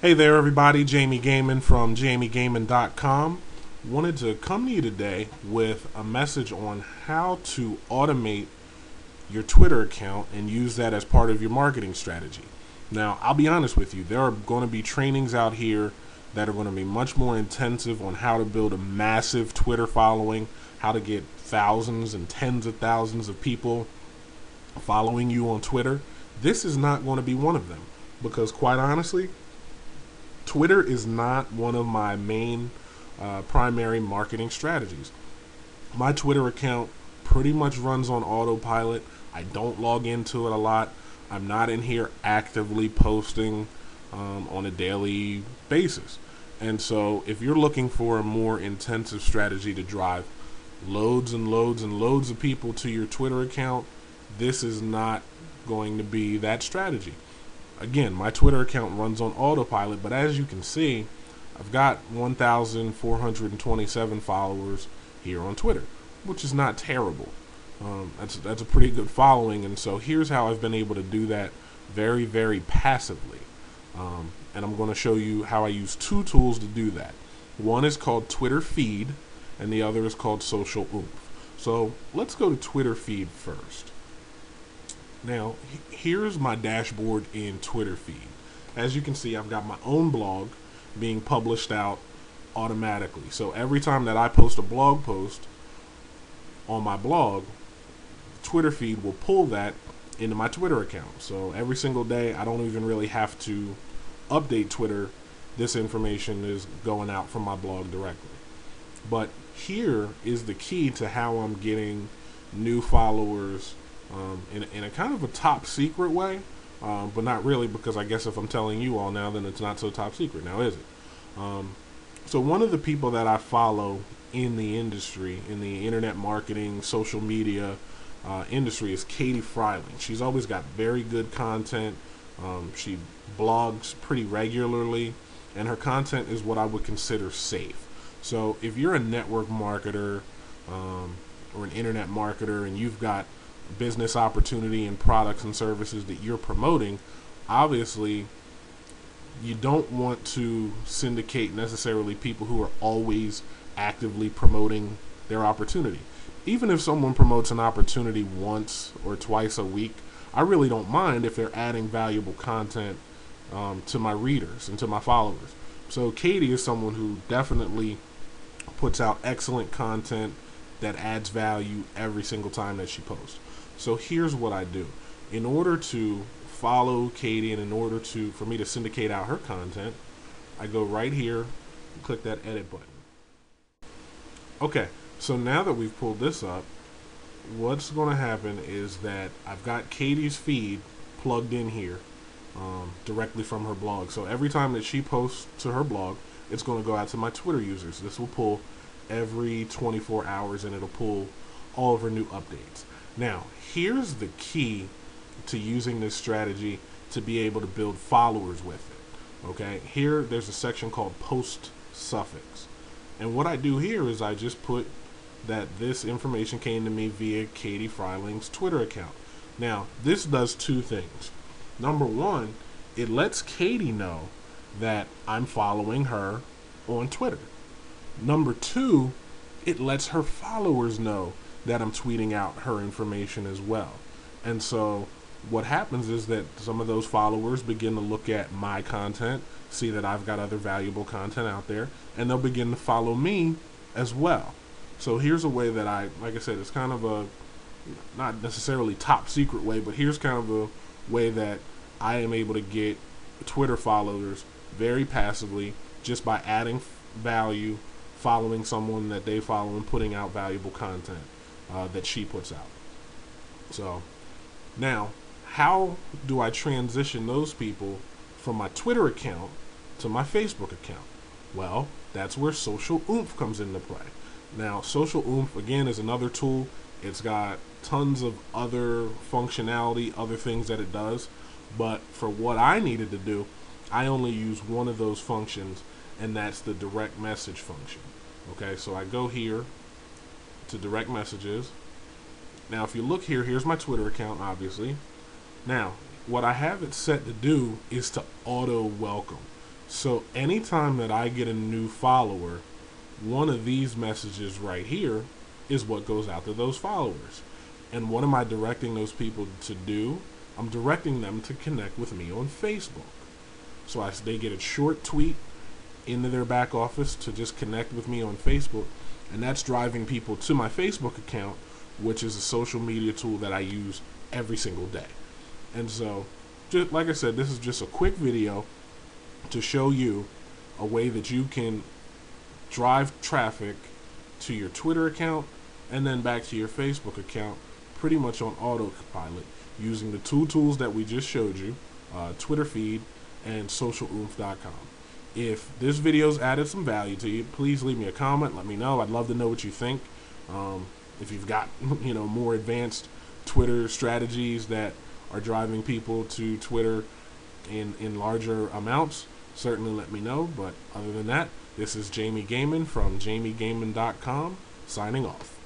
Hey there, everybody. Jamie Gaiman from JamieGaiman.com. Wanted to come to you today with a message on how to automate your Twitter account and use that as part of your marketing strategy. Now, I'll be honest with you, there are going to be trainings out here that are going to be much more intensive on how to build a massive Twitter following, how to get thousands and tens of thousands of people following you on Twitter. This is not going to be one of them because, quite honestly, Twitter is not one of my main primary marketing strategies. My Twitter account pretty much runs on autopilot. I don't log into it a lot. I'm not in here actively posting on a daily basis. And so, if you're looking for a more intensive strategy to drive loads and loads and loads of people to your Twitter account, this is not going to be that strategy. Again, my Twitter account runs on autopilot, but as you can see, I've got 1,427 followers here on Twitter, which is not terrible. That's a pretty good following, and so here's how I've been able to do that very, very passively. And I'm going to show you how I use two tools to do that. One is called Twitter Feed, and the other is called Social Oomph. So let's go to Twitter Feed first. Now, here's my dashboard in Twitter Feed. As you can see, I've got my own blog being published out automatically. So every time that I post a blog post on my blog, Twitter Feed will pull that into my Twitter account. So every single day, I don't even really have to update Twitter. This information is going out from my blog directly. But here is the key to how I'm getting new followers in a kind of a top secret way, but not really, because I guess if I'm telling you all now, then it's not so top secret now, is it? So one of the people that I follow in the industry, in the internet marketing, social media industry, is Katie Freiling. She's always got very good content. She blogs pretty regularly, and her content is what I would consider safe. So if you're a network marketer or an internet marketer and you've got business opportunity and products and services that you're promoting, obviously you don't want to syndicate necessarily people who are always actively promoting their opportunity. Even if someone promotes an opportunity once or twice a week, I really don't mind if they're adding valuable content to my readers and to my followers. So Katie is someone who definitely puts out excellent content that adds value every single time that she posts. So here's what I do. In order to follow Katie and in order for me to syndicate out her content, I go right here and click that edit button. Okay, so now that we've pulled this up, what's going to happen is that I've got Katie's feed plugged in here directly from her blog. So every time that she posts to her blog, it's going to go out to my Twitter users. This will pull every 24 hours and it'll pull all of her new updates. Now, here's the key to using this strategy to be able to build followers with it. Okay, here there's a section called post suffix. And what I do here is I just put that this information came to me via Katie Freiling's Twitter account. Now, this does two things. Number one, it lets Katie know that I'm following her on Twitter. Number two, it lets her followers know that I'm tweeting out her information as well. And so what happens is that some of those followers begin to look at my content, see that I've got other valuable content out there, and they'll begin to follow me as well. So here's a way that like I said, it's kind of a, not necessarily top secret way, but here's kind of a way that I am able to get Twitter followers very passively just by adding value, following someone that they follow, and putting out valuable content that she puts out. So now, how do I transition those people from my Twitter account to my Facebook account? Well, that's where Social Oomph comes into play. Now, Social Oomph, again, is another tool. It's got tons of other functionality, other things that it does. But for what I needed to do, I only use one of those functions, and that's the direct message function. Okay, so I go here to direct messages. Now, if you look here, here's my Twitter account, obviously. Now, what I have it set to do is to auto welcome. So anytime that I get a new follower, one of these messages right here is what goes out to those followers. And what am I directing those people to do? I'm directing them to connect with me on Facebook. So they get a short tweet into their back office to just connect with me on Facebook, and that's driving people to my Facebook account, which is a social media tool that I use every single day. And so, just like I said, this is just a quick video to show you a way that you can drive traffic to your Twitter account and then back to your Facebook account pretty much on autopilot using the two tools that we just showed you, Twitter feed and socialoomph.com. If this video's added some value to you, please leave me a comment. Let me know. I'd love to know what you think. If you've got more advanced Twitter strategies that are driving people to Twitter in larger amounts, certainly let me know. But other than that, this is Jamie Gaiman from jamiegaming.com signing off.